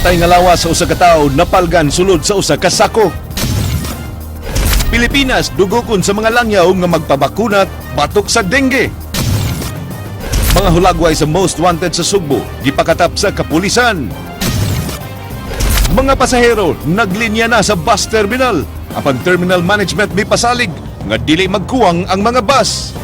Patay nga lawas sa usa ka tawo napalgan sulod sa usa ka sako. Pilipinas dugokon sa mga langyaw nga magpabakunat batok sa dengue. Mga hulagway sa most wanted sa Sugbo gipakatap sa kapulisan. Mga pasahero naglinya na sa bus terminal. Apan terminal management may pasalig nga dili magkuwang ang mga bus.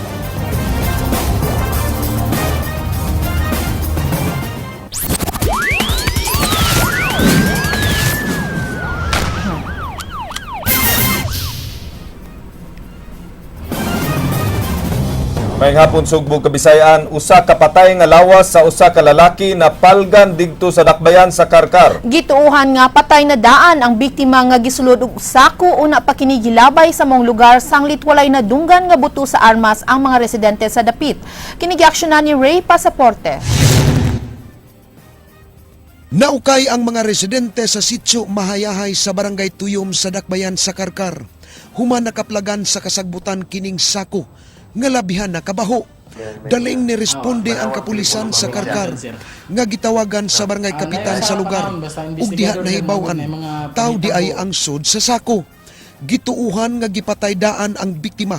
Mayang hapon Sugbo, Kabisayan, usa ka patay nga lawas sa usa ka lalaki na palgan didto sa dakbayan sa Karkar. Gituuhan nga patay na daan ang biktima nga gisulod og sako una pa kini gilabay sa mong lugar sanglit walay na dunggan nga buto sa armas ang mga residente sa dapit. Kini giaksyonan ni Ray Pasaporte. Naukay ang mga residente sa sitio Mahayahay sa barangay Tuyom sa dakbayan sa Karkar. Human nakaplagan sa kasagbutan kining sako nga labihan na kabaho. Daling niresponde ang kapulisan sa Karkar nga gitawagan sa barangay kapitan sa lugar ug diha nahibaw-an taw di ay ang sud sa sako. Gituuhan nga gipatay daan ang biktima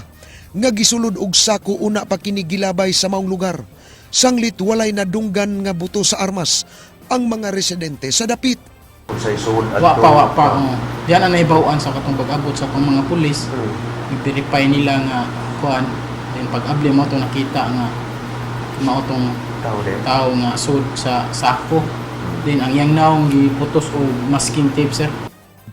nga gisulod og sako una pa kini gilabay sa maong lugar. Sanglit walay nadunggan nga buto sa armas ang mga residente sa dapit. Wa pa. Diyan ang naibawan sa katong pag-abot sa akong mga pulis. I-verify nila nga kuan. Then pag-abli mo ito nakita nga mao tong tao nga sud sa sako. Then ang yang naong giputos o masking tape, sir.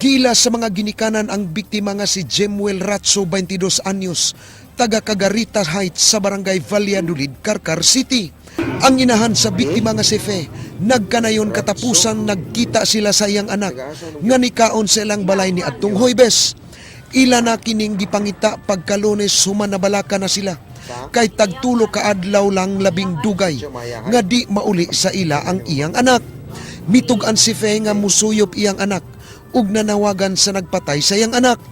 Gila sa mga ginikanan ang biktima nga si Jemuel Ratso, 22 anyos, taga Cagarita Heights sa barangay Valladolid, Karkar City. Ang inahan sa biktima nga si Fe, nagkanayon katapusan nagkita sila sa iyang anak, nga nikaon sa ilang balay ni Atong Hoybes. Ila na kining gipangita pagkalunes human na balaka na sila, kay tagtulo ka adlaw lang labing dugay, nga di mauli sa ila ang iyang anak. Mitugan si Fe nga musuyop iyang anak, ug nanawagan sa nagpatay sa iyang anak.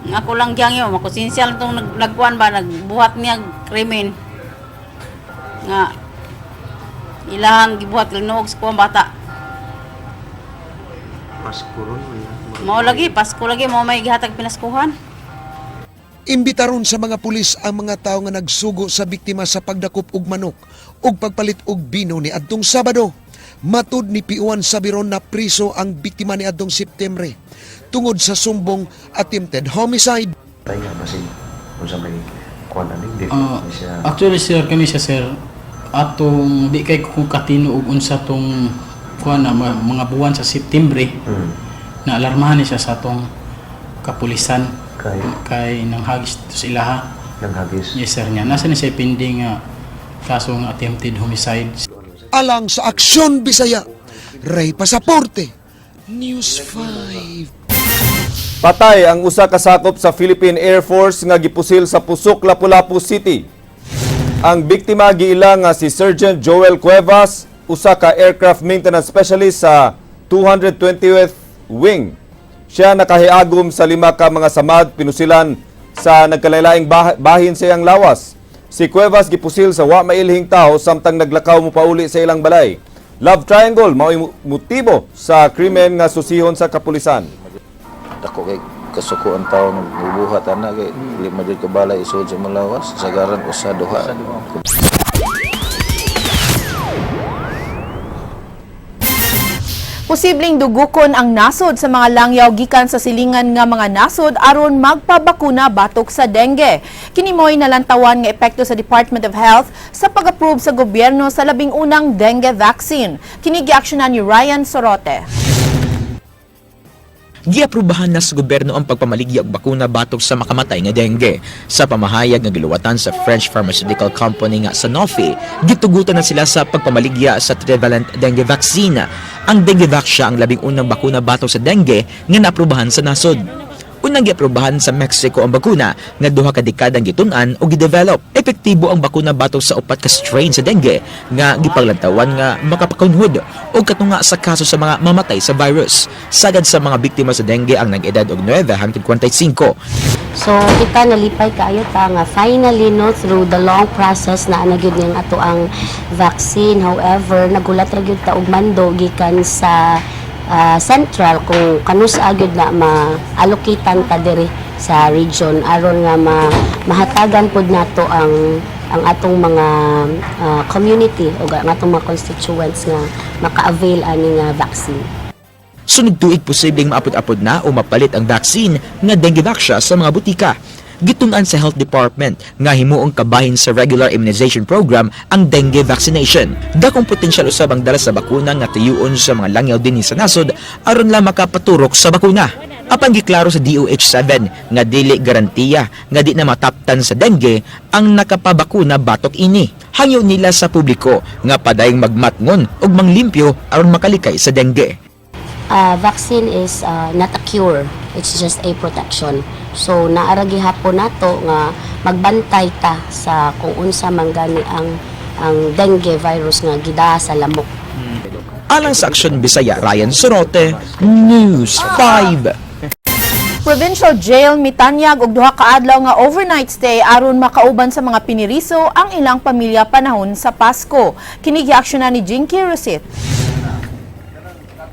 Ako lang diyang yun, makusinsyal itong nagkuhan ba, nagbuhat niya krimen. Nga, ilahang gibuhat linog sa kuwang bata. Mao lagi, Pasko lagi, mao may gihatag pinaskuhan. Imbitaron sa mga pulis ang mga tao nga nagsugo sa biktima sa pagdakop og manok ug pagpalit og bino ni adtong Sabado. Matud ni Piuan Sabiron na priso ang biktima ni adtong Septembre tungod sa sumbong attempted homicide. Actually, sir, kami siya, sir, atong di kay kung katino og unsa tong kuan na mga buwan sa September. Na alarmahan niya sa atong kapulisan kay nang hagis to sila ha. Nang hagis. Yes, sir, niya. Nasa ni siya pending kaso ng attempted homicide. Alang sa Aksyon Bisaya, Ray Pasaporte, News 5. Patay ang usa ka sakop sa Philippine Air Force nga gipusil sa Pusok, Lapu-Lapu City. Ang biktima giila nga si Sergeant Joel Cuevas, usa ka aircraft maintenance specialist sa 220th Wing. Siya nakahiagom sa 5 ka mga samad pinusilan sa nagkalailaing bahin sa iyang lawas. Si Cuevas gipusil sa wa mailhing tao samtang naglakaw mo pauli sa ilang balay. Love triangle mao'y motibo sa krimen nga susihon sa kapulisan. Dako kay kasuko ang tao nagbubuhat ana kay dili madud ka balay isod sa malawas sagaran usa duha. Posibleng dugukon ang nasod sa mga langyaw gikan sa silingan nga mga nasod aron magpabakuna batok sa dengue. Kini mo'y nalantawan nga epekto sa Department of Health sa pag-approve sa gobyerno sa labing unang dengue vaccine. Kini giaksyonan ni Ryan Sorote. Giaprubahan na sa gobyerno ang pagpamaligya og bakuna batok sa makamatay nga dengue. Sa pamahayag nga giluwatan sa French pharmaceutical company nga Sanofi, gitugutan na sila sa pagpamaligya sa trivalent dengue vaccine. Ang DengueVax siya ang labing unang bakuna batok sa dengue nga naaprubahan sa nasod. Unang giaprubahan sa Mexico ang bakuna nga 2 ka dekadang gitun-an o gidevelop. Epektibo ang bakuna batok sa 4 ka strain sa dengue nga gipaglantawan nga makapakunhod o katunga sa kaso sa mga mamatay sa virus. Sagad sa mga biktima sa dengue ang nag-edad og 9 hangtod 45. So kita nalipay kaayo ta nga finally no through the long process na gyud ning ato ang vaccine. However, nagulat ra gyud ta og mando gikan sa central kung kanus agyud na ma-allocatean ta diri sa region aron nga mahatagan pud nato ang atong mga community o ang atong mga constituents nga maka-avail ani nga vaccine. Sunod tuig posibleng maapod-apod na o mapalit ang vaccine nga dengue vaccine sa mga butika. Gitunan sa Health Department nga himuong kabahin sa regular immunization program ang dengue vaccination. Dakong potensyal usab ang dala sa bakuna nga tiyuon sa mga langyaw dinhi sa nasod aron lang makapaturok sa bakuna. Apan giklaro sa DOH-7 nga dili garantiya nga di na mataptan sa dengue ang nakapabakuna batok ini. Hangyo nila sa publiko nga padayong magmatngon ug manglimpyo aron makalikay sa dengue. Vaccine is not a cure, it's just a protection. So naara gihapon nato nga magbantay ta sa kung unsa man gani ang dengue virus nga gida sa lamok. Alang sa Aksyon Bisaya, Ryan Sorote, News 5. Provincial Jail mitanyag og duha ka adlaw nga overnight stay aron makauban sa mga piniriso ang ilang pamilya panahon sa Pasko. Kini giaksyonan ni Jinky Rosit.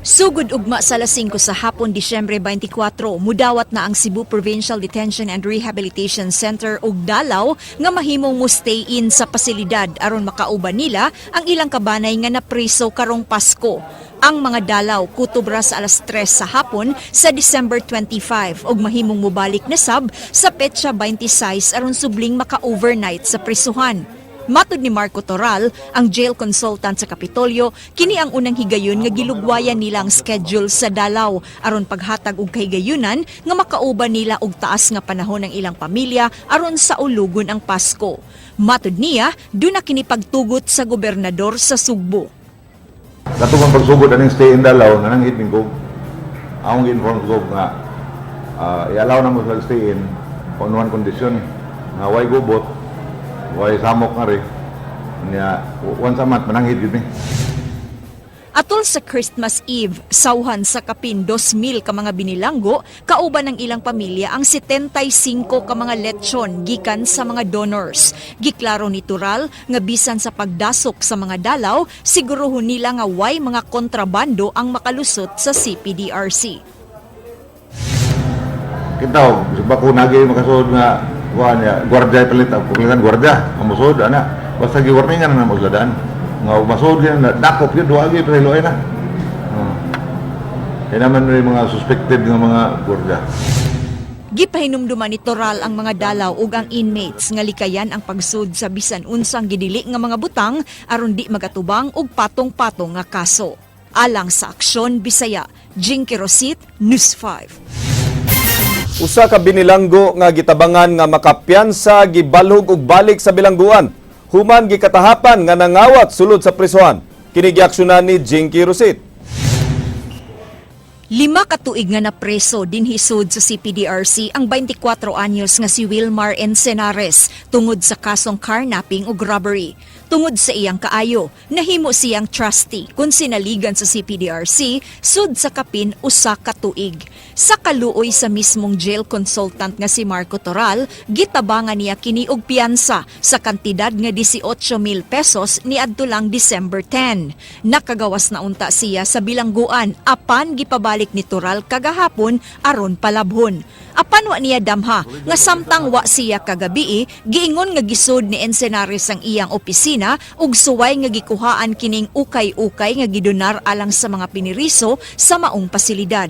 Sugod ugma sa alas 5 sa hapon Disyembre 24, mudawat na ang Cebu Provincial Detention and Rehabilitation Center ug Dalaw nga mahimong mo stay in sa pasilidad aron makauban nila ang ilang kabanay nga napriso karong Pasko. Ang mga dalaw kutubra sa alas 3 sa hapon sa December 25 ug mahimong mobalik na sab sa petsa 26 aron subling maka-overnight sa prisuhan. Matud ni Marco Toral, ang jail consultant sa Kapitolyo, kini ang unang higayon nga gilugwayan nila ang schedule sa Dalaw aron paghatag og kahigayunan nga makauban nila og taas nga panahon ng ilang pamilya aron sa ulugon ang Pasko. Matud niya, duna kini pagtugot sa gobernador sa Sugbo. Katong pagsugod aning stay in Dalaw nananghit ning ko. Akong gi-inform ko nga i-allow na mo sa stay in on one condition nga way gubot, way samok nga rin. Niya, once a month, mananghid yun eh. Atol sa Christmas Eve, sauhan sa kapin 2,000 ka mga binilanggo, kauban ng ilang pamilya ang 75 ka mga lechon gikan sa mga donors. Giklaro ni Tural nga bisan sa pagdasok sa mga dalaw, siguruhon nila nga way mga kontrabando ang makalusot sa CPDRC. Kitaw, bakuna kayo makasod nga guardia palit ang pulisan guardia amusod ana basta giwarningan na magladaan nga masod yan dakop yun duagi pero na kaya naman may mga suspected ng mga guardia. Gipahinumduman ni Toral ang mga dalaw ug ang inmates nga likayan ang pagsud sa bisan unsang gidili nga mga butang aron di magatubang og patong-patong nga kaso. Alang sa Aksyon Bisaya, Jinky Rosit, News 5. Usa ka binilanggo nga gitabangan nga makapiyansa gibalhog og balik sa bilangguan. Human gikatahapan nga nangawat sulod sa prisuhan. Kini giaksyonan ni Jinky Rosit. 5 ka tuig nga napreso dinhisod sa CPDRC ang 24 anyos nga si Wilmar Encenares tungod sa kasong carnapping ug robbery. Tungod sa iyang kaayo, nahimo siyang trustee kung sinaligan sa CPDRC sud sa kapin usa ka tuig. Sa kaluoy sa mismong jail consultant nga si Marco Toral, gitabangan niya kini og piyansa sa kantidad nga 18,000 pesos niadto lang December 10. Nakagawas na unta siya sa bilangguan apan gipabalik ni Toral kagahapon aron palabhon. Apan wa niya damha nga samtang wa siya kagabi, giingon nga gisod ni Encenares ang iyang opisina ug suway nga gikuhaan kining ukay-ukay nga gidonar alang sa mga piniriso sa maong pasilidad.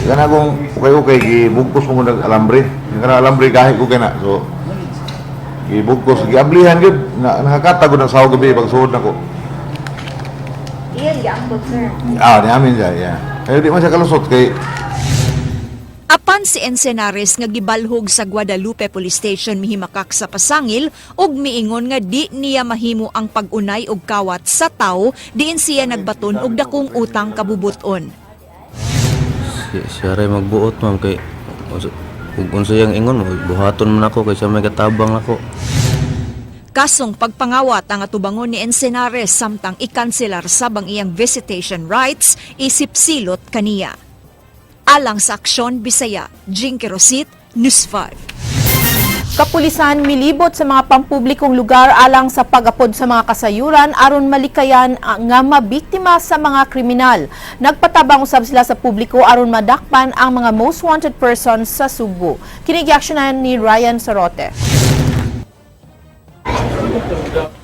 Kana kung ukay-ukay gibugkos mo ng alambre. Yung kana alambre kahit ko kena. So gibugkos giablihan gid nakakatago ng sawo gabi pag suod nako. Iyan giambot sir. Ni amin siya, yeah. Kaya di man siya kalusot kay Apan si Encenares nga gibalhog sa Guadalupe Police Station mihimakak sa pasangil ug miingon nga di niya mahimo ang pag-unay og kawat sa tawo diin siya nagbaton og dakong utang kabubuton. Siya ray magbuot ma'am kay ug unsa yang ingon buhaton man ako kay sa may katabang ako. Kasong pagpangawat ang atubangon ni Encenares samtang ikanselar sabang iyang visitation rights isip silot kaniya. Alang sa Aksyon Bisaya, Jinky Rosit, News 5. Kapulisan milibot sa mga pampublikong lugar alang sa pag-apod sa mga kasayuran aron malikayan nga mabiktima sa mga kriminal. Nagpatabang usab sila sa publiko aron madakpan ang mga most wanted persons sa Subo. Kini giaksyonan ni Ryan Sarote.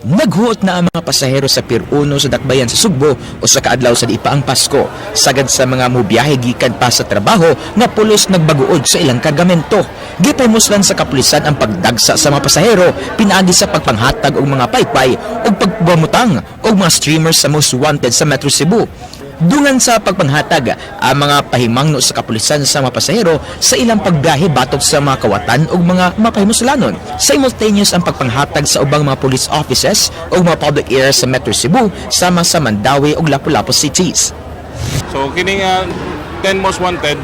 Naghuot na ang mga pasahero sa Pier 1 sa Dakbayan sa Sugbo o sa kaadlaw sa diipaang Pasko. Sagad sa mga mubiyahe gikan pa sa trabaho nga pulos nagbaguod sa ilang kargamento. Gipaymuslan sa kapulisan ang pagdagsa sa mga pasahero pinaagi sa pagpanghatag og mga paypay o pagbamutang og mga streamers sa most wanted sa Metro Cebu. Dungan sa pagpanghatag ang mga pahimangno sa kapulisan sa mga pasahero sa ilang pagbiyahe batok sa mga kawatan o mga mapahimuslanon. Simultaneous ang pagpanghatag sa ubang mga police offices o mga public areas sa Metro Cebu sama sa Mandawi o Lapu-Lapu cities. So kining 10 most wanted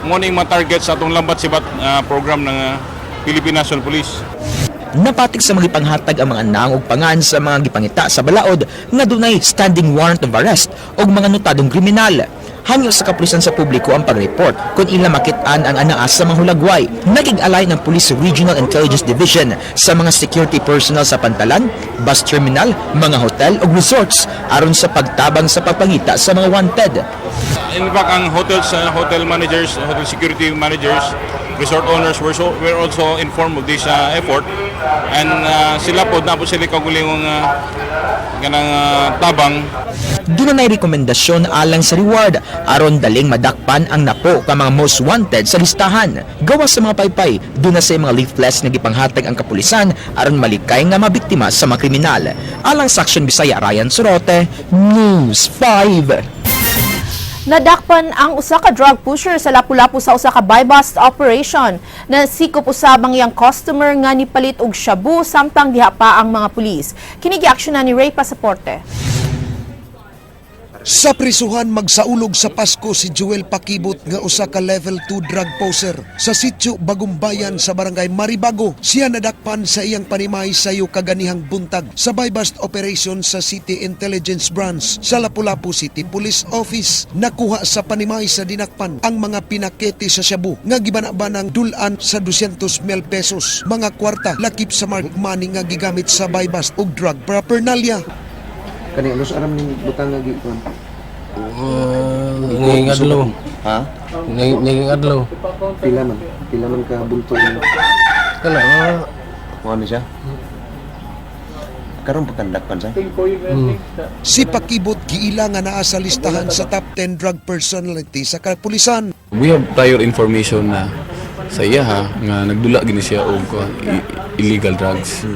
mo ning mga target sa atong lambat sibat program ng Philippine National Police. Napatik sa mga ipanghatag ang mga naong ug pangan sa mga gipangita sa balaod nga dunay standing warrant of arrest o mga notadong kriminal. Hangyo sa kapulisan sa publiko ang pag-report kung ila makit-an ang anaa sa mga hulagway. Nagig-alay ng Police Regional Intelligence Division sa mga security personnel sa pantalan, bus terminal, mga hotel o resorts aron sa pagtabang sa pagpangita sa mga wanted. In fact, ang hotel managers, hotel security managers, resort owners were also informed of this effort, and sila po na po sila kaguling ganang tabang. Dunay rekomendasyon alang sa reward aron daling madakpan ang napo ka mga most wanted sa listahan. Gawas sa mga paypay, duna sa mga leaflets nga gipanghatag ang kapulisan aron malikay nga mabiktima sa mga kriminal. Alang sa Action Bisaya, Ryan Sorote, News 5. Nadakpan ang usa ka drug pusher sa Lapu-Lapu sa usa ka buy-bust operation. Nasikop usab ang iyang customer nga nipalit og shabu samtang diha pa ang mga pulis. Kini giaksyonan ni Ray Pasaporte. Sa prisuhan magsaulog sa Pasko si Joel Pakibot nga usa ka level 2 drug poser sa sitio Bagumbayan sa barangay Maribago. Siya nadakpan sa iyang panimay sayo kaganihang buntag sa buy-bust operation sa City Intelligence Branch sa Lapu-Lapu City Police Office. Nakuha sa panimay sa dinakpan ang mga pinakete sa shabu nga gibana-banang dulan sa 200,000 pesos, mga kwarta lakip sa mark money nga gigamit sa buy-bust ug drug paraphernalia. Kani alos aram ning butang nga gikuan. Ngayong adlaw. Ha? Ngayong adlaw. Pila man ka bulto ni. Kala Mo ni siya. Karon pagkandakpan sa. Si Pakibot giila nga naa sa listahan sa top 10 drug personality sa kapulisan. We have prior information na sa iya nga nagdula gini siya og illegal drugs.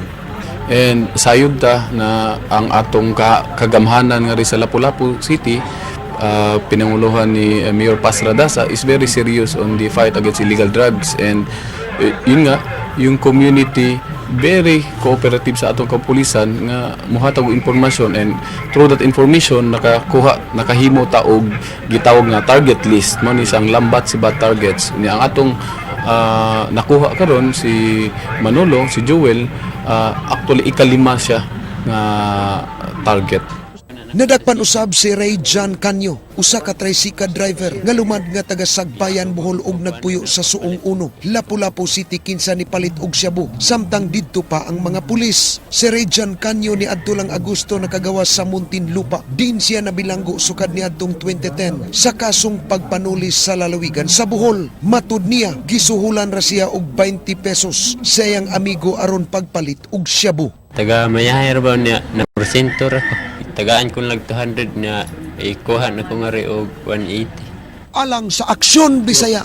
And sayod ta na ang atong kagamhanan nga ri sa Lapu-Lapu City, pinanguluhan ni Mayor Paz Radasa is very serious on the fight against illegal drugs, and yun nga yung community very cooperative sa atong kapulisan nga muhatag og impormasyon, and through that information nakahimo ta og gitawag nga target list mo ni isang lambat sibat targets ni ang atong nakuha karon si Manolo, si Joel, actually ikalima siya nga target. Nadakpan usab si Ray John Canyo, usa ka tricycle driver nga lumad nga taga Sagbayan, Bohol ug nagpuyo sa Suong Uno, Lapu-Lapu City kinsa ni palit og shabu samtang didto pa ang mga pulis. Si Ray John Canyo ni adto lang Agosto nakagawas sa Muntinlupa. Din siya nabilanggo sukad ni adtong 2010 sa kasong pagpanulis sa lalawigan sa Bohol. Matud niya gisuhulan ra siya og 20 pesos sa iyang amigo aron pagpalit og shabu. Taga mayahir ba niya na porsyento ra ko. Tagaan ko lang 200 na ikuha na ko nga rin og 180. Alang sa Aksyon Bisaya,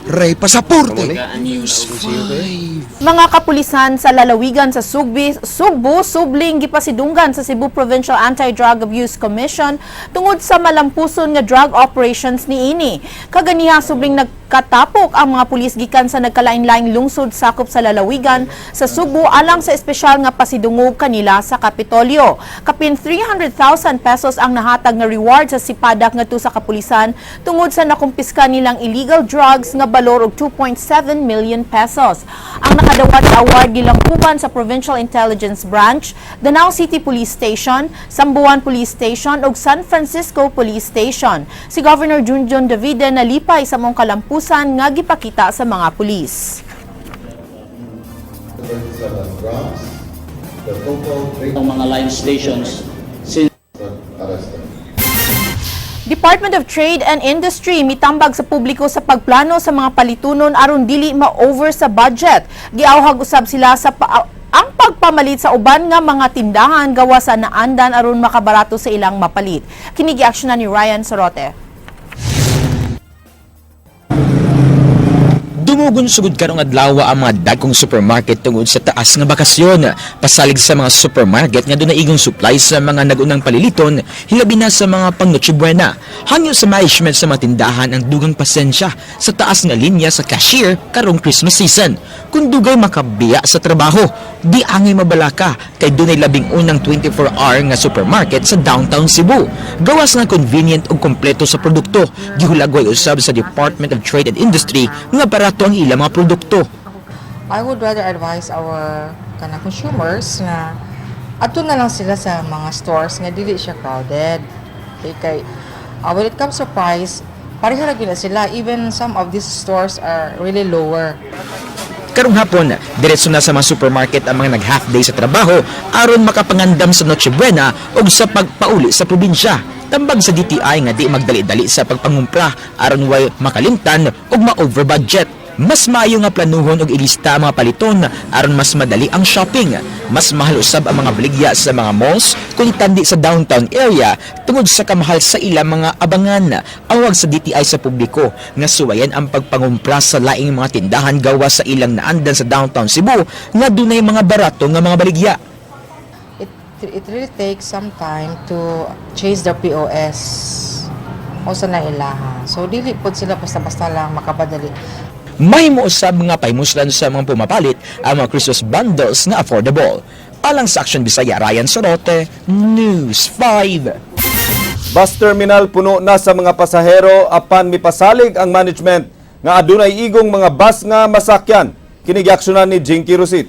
Ray Pasaporte, News 5. Mga kapulisan sa lalawigan sa Sugbo, subling gipasidunggan sa Cebu Provincial Anti-Drug Abuse Commission tungod sa malampuson nga drug operations niini. Kaganiha subling nagkatapok ang mga pulis gikan sa nagkalain-laing lungsod sakop sa lalawigan sa Sugbo alang sa espesyal nga pasidungog kanila sa Kapitolyo. Kapin 300,000 pesos ang nahatag nga reward sa sipadak ngadto sa kapulisan tungod sa nakumpiska nilang illegal drugs nga balor og 2.7 million pesos. Ang nakadawat sa award gilangkuban sa Provincial Intelligence Branch, Danao City Police Station, Sambuan Police Station ug San Francisco Police Station. Si Governor Junjun Davide nalipay sa mong kalampusan nga gipakita sa mga pulis. Ang mga line stations Department of Trade and Industry mitambag sa publiko sa pagplano sa mga palitunon aron dili ma-over sa budget. Giawhag usab sila sa ang pagpamalit sa uban nga mga tindahan gawa sa naandan aron makabarato sa ilang mapalit. Kini giaksyonan ni Ryan Sorote. Dumugon sugod karong adlaw ang mga dagkong supermarket tungod sa taas nga bakasyon. Pasalig sa mga supermarket nga doon na igong supply sa mga nagunang paliliton, hilabi na sa mga pang-Noche Buena. Hangyo sa management sa mga tindahan ang dugang pasensya sa taas nga linya sa cashier karong Christmas season. Kung dugay makabiya sa trabaho, di angay mabalaka kay doon ay labing unang 24-hour nga supermarket sa downtown Cebu. Gawas nga convenient ug kompleto sa produkto, gihulagway usab sa Department of Trade and Industry nga barato ang ilang mga produkto. I would rather advise our consumers na ato na lang sila sa mga stores nga dili siya crowded. Okay, when it comes to price, pareho ra gyud na sila. Even some of these stores are really lower. Karong hapon, diretso na sa mga supermarket ang mga nag-half day sa trabaho aron makapangandam sa Noche Buena o sa pagpauli sa probinsya. Tambag sa DTI nga di magdali-dali sa pagpangumpra aron way makalimtan o ma-over budget. Mas maayo nga planuhon og ilista ang mga paliton aron mas madali ang shopping. Mas mahal usab ang mga baligya sa mga malls kung tandi sa downtown area tungod sa kamahal sa ilang mga abangan. Awag sa DTI sa publiko nga suwayan ang pagpangumpra sa laing mga tindahan gawa sa ilang naandan sa downtown Cebu nga dunay mga barato nga mga baligya. It really takes some time to change their POS o sa nailaha. So dili pod sila basta-basta lang makapadali. Mahimo usab nga paymuslan sa mga pumapalit ang mga Christmas bundles nga affordable. Alang sa Action Bisaya, Ryan Sorote, News 5. Bus terminal puno na sa mga pasahero apan mipasalig ang management nga adunay igong mga bus nga masakyan. Kini giaksyonan ni Jinky Rosit.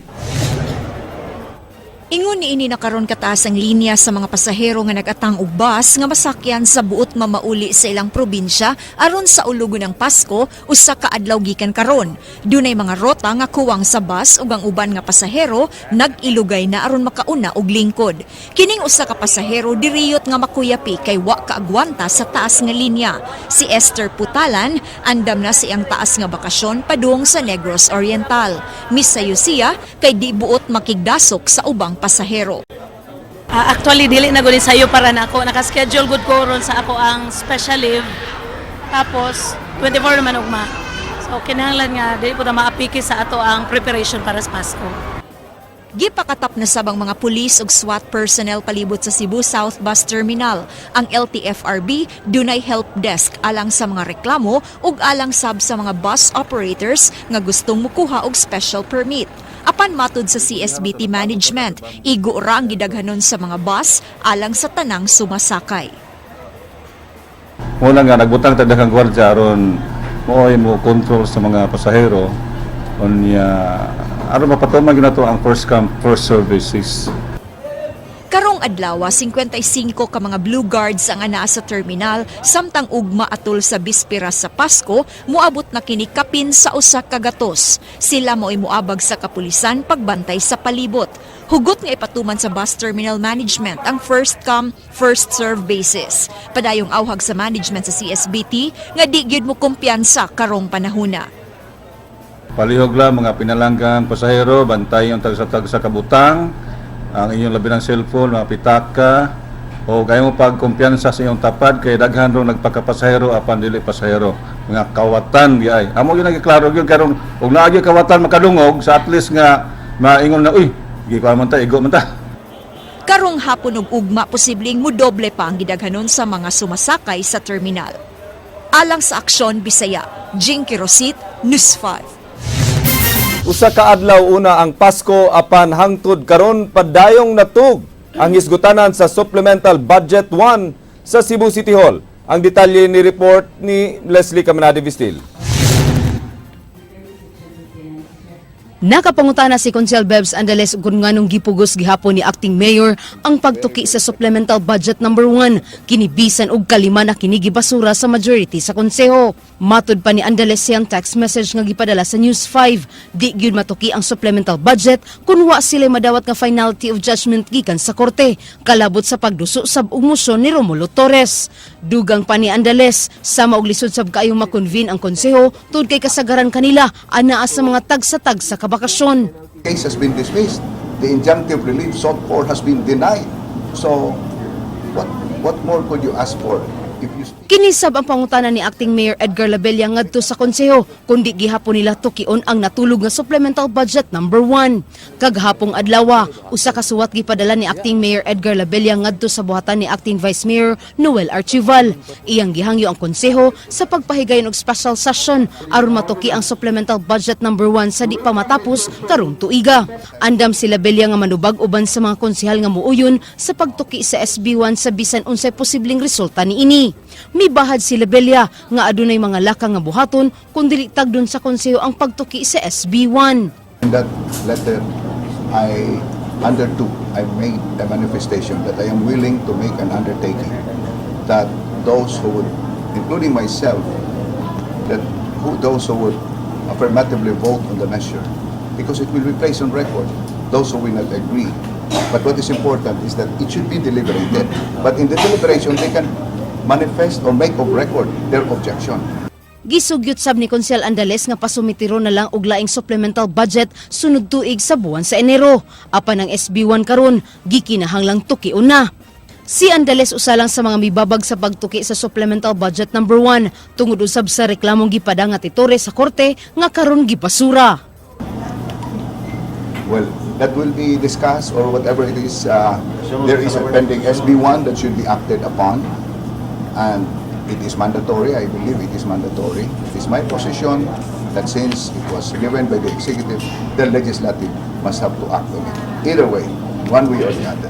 Ingon niini nakaron kataas ang linya sa mga pasahero nga nagatang og bus nga masakyan sa buot mamauli sa ilang probinsya aron sa ulugon ng Pasko usa ka adlaw gikan karon. Dunay mga rota nga kuwang sa bus ug ang uban nga pasahero nag-ilugay na aron makauna og lingkod. Kining usa ka pasahero diriyot nga makuyapi kay wa kaagwanta sa taas nga linya. Si Esther Putalan andam na siyang taas nga bakasyon padung sa Negros Oriental. Misayo siya kay di buot makigdasok sa ubang pasahero. Actually, dili na guni sayo para na ako. Naka-schedule good ko ron sa ako ang special leave. Tapos, 24 naman ugma. So, kinahanglan nga, dili po na maapiki sa ato ang preparation para sa Pasko. Gipakatap na sabang mga pulis ug SWAT personnel palibot sa Cebu South Bus Terminal. Ang LTFRB dunay help desk alang sa mga reklamo ug alang sab sa mga bus operators nga gustong mukuha og special permit. Apan matud sa CSBT management, igo ra ang gidaghanon sa mga bus alang sa tanang sumasakay. Muna nga, nagbutang tadakang gwardya aron mo control sa mga pasahero aron mapatuman gyud nato ang first come first services. Karong adlaw, 55 ka mga Blue Guards ang anaa sa terminal, samtang ugma atol sa bispera sa Pasko, muabot na kini kapin sa usa ka gatos. Sila mo'y muabag sa kapulisan pagbantay sa palibot. Hugot nga ipatuman sa bus terminal management ang first come, first serve basis. Padayong awhag sa management sa CSBT nga di gyud mo kumpiyansa karong panahuna. Palihog lang mga pinalanggang pasahero, bantay yung tag sa kabutang, ang inyong labi ng cellphone, mga pitaka, o kayo mo pagkumpiyansa sa inyong tapad, kay daghan ro nagpakapasahero apan dili pasahero. Mga kawatan, ay. Amo yun nagiklaro yun, karong kung naagyo kawatan makadungog, sa at least nga, maingon na, uy, gikuha man ta, igo man ta. Karong hapon ug ugma posibleng mudoble pa ang gidaghanon sa mga sumasakay sa terminal. Alang sa Aksyon Bisaya, Jinky Rosit, News 5. Usa ka adlaw una ang Pasko apan hangtod karon padayong natug ang hisgutanan sa Supplemental Budget 1 sa Cebu City Hall. Ang detalye ni report ni Leslie Caminade Vistil. Nakapangutana si Consel Bebs Andales kung nganong gipugos gihapon ni Acting Mayor ang pagtuki sa Supplemental Budget number 1, kinibisan og kalima na kini gibasura sa majority sa konseho. Matud pa ni Andales siyang text message nga gipadala sa News 5, di gyud matuki ang supplemental budget kun wa sila madawat nga finality of judgment gikan sa korte, kalabot sa pagduso sab og motion ni Romulo Torres. Dugang pa ni Andales, sama og lisod sab kaayong makonvene ang konseho tungod kay kasagaran kanila anaa sa mga tag sa bakasyon. Case has been dismissed. The injunctive relief sought for has been denied. So, what more could you ask for? If you Kinisab ang pangutana ni Acting Mayor Edgar Labella ngadto sa konseho kundi gihapon nila tukion ang natulog nga supplemental budget number 1. Kaghapong adlaw, usa ka suwat gipadala ni Acting Mayor Edgar Labella ngadto sa buhatan ni Acting Vice Mayor Noel Archival. Iyang gihangyo ang konseho sa pagpahigayon og special session aron matuki ang supplemental budget number 1 sa di pa matapos karong tuiga. Andam si Labella nga manubag uban sa mga konsehal nga muuyon sa pagtuki sa SB1 sa bisan unsay posibleng resulta niini. Mibahad si Labella nga adunay mga laka nga buhaton kung dili tagdon sa konseho ang pagtuki sa SB1. In that letter, I made a manifestation that I am willing to make an undertaking that those who would, including myself, those who would affirmatively vote on the measure, because it will be placed on record, those who will not agree. But what is important is that it should be deliberated. But in the deliberation, they can manifest or make of record their objection. Gisugyot sab ni Consel Andales nga pasumitiro na lang og laing supplemental budget sunod tuig sa buwan sa Enero. Apan ang SB1 karon gikinahanglang tukion na. Si Andales usa lang sa mga mibabag sa pagtuki sa supplemental budget number 1 tungod usab sa reklamong gipadang ti Torres sa korte nga karon gipasura. Well, that will be discussed or whatever it is. There is a pending SB1 that should be acted upon. And it is mandatory, I believe it is mandatory. It is my position that since it was given by the executive, the legislative must have to act on it. Either way, one way or the other.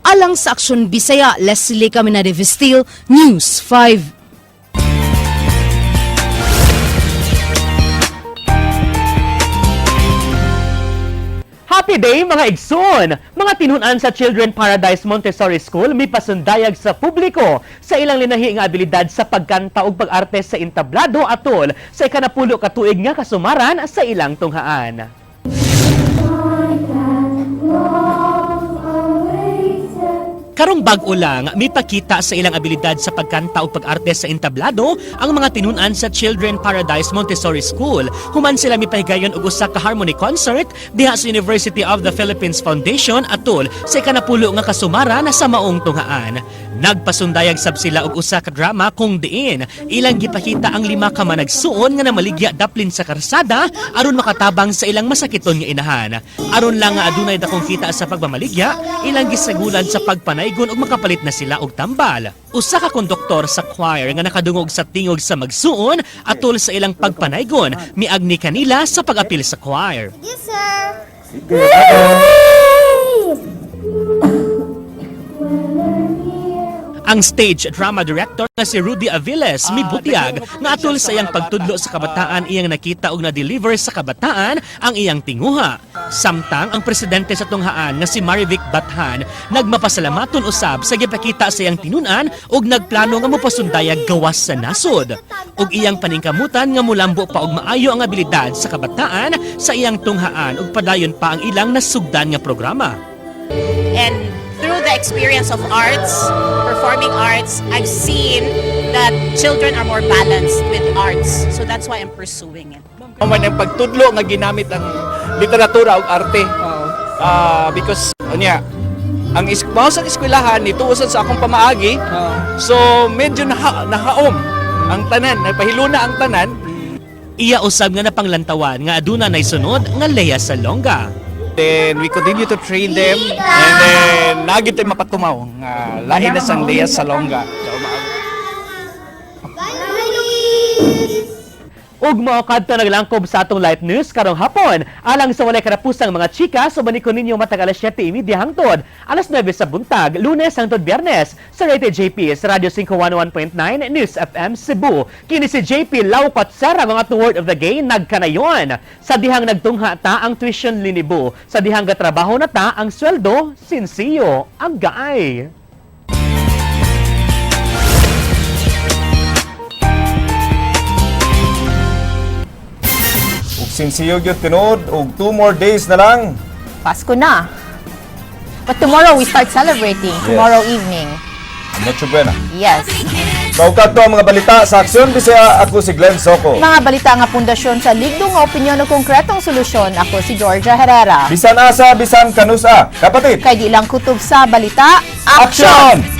Alang sa Aksyon Bisaya, Leslie Caminade Vestil, News 5. Happy day mga igsoon! Mga tinunan sa Children Paradise Montessori School may pasundayag sa publiko sa ilang linahi nga abilidad sa pagkanta ug pag-arte sa entablado atol sa ikanapulo ka tuig nga kasumaran sa ilang tunghaan. Karong bag-o lang, may pakita sa ilang abilidad sa pagkanta o pag-arte sa entablado ang mga tinunan sa Children Paradise Montessori School. Human sila mipahigayon og usa ka harmony concert diha sa University of the Philippines Foundation atol sa ikanapulo nga kasumaran sa maong tunghaan. Nagpasundayag sab sila og usa ka drama kung diin ilang gipakita ang 5 ka managsuon nga namaligya daplin sa karsada aron makatabang sa ilang masakiton nga inahan. Aron lang nga adunay dakong kita sa pagmamaligya, ilang gisagulan sa pagpanaygon ug makapalit na sila og tambal. Usa ka konduktor sa choir nga nakadungog sa tingog sa magsuon atol sa ilang pagpanaygon, miagni kanila sa pag-apil sa choir. Yes, sir. Ang stage drama director na si Rudy Aviles mibutiag nga atol sa iyang pagtudlo sa kabataan iyang nakita og na-deliver sa kabataan ang iyang tinguha. Samtang ang presidente sa tunghaan nga si Marivic Bathan nagmapasalamaton usab sa gipakita sa iyang tinunan og nagplano nga mopasundayag gawas sa nasod. Og iyang paningkamutan nga mulambo pa og maayo ang abilidad sa kabataan sa iyang tunghaan ug padayon pa ang ilang nasugdan nga programa. And through the experience of arts, performing arts, I've seen that children are more balanced with arts. So that's why I'm pursuing it. Man ang pagtudlo nga ginamit ang literatura ug arte. Because ang sa eskwelahan nituusan sa akong pamaagi. So medyo nahaom ang tanan, napahiluna ang tanan. Iya usab nga napanglantawan nga aduna nay sunod nga Lea Salonga. Then we continue to train them and then nagit tayo mapatumaw nga lain na sang Lea Salonga. Ug mao kadto naglangkob sa atong light news karong hapon alang sa walay karapusang mga chika so banikon ninyo matag alas 7:30 hangtod alas 9 sa buntag Lunes hangtod Biyernes sa Rated JP sa Radio 511.9 News FM Cebu. Kini si JP Laukot Sara mga word of the game nagkanayon sa dihang nagtungha ta ang tuition linibo sa dihang gatrabaho na ta ang sweldo sinsiyo ang gaay. Sinsiyog yun tinod, ug 2 more days na lang. Pasko na. But tomorrow we start celebrating. Tomorrow evening. Noche buena. Yes. Kaukat to ang mga balita sa Aksyon Bisaya. Ako si Glenn Soco. Mga balita nga pundasyon sa ligdong nga opinyon o konkretong solusyon. Ako si Georgia Herrera. Bisan asa, bisan kanusa. Kapatid. Kay di lang kutob sa balita, Aksyon!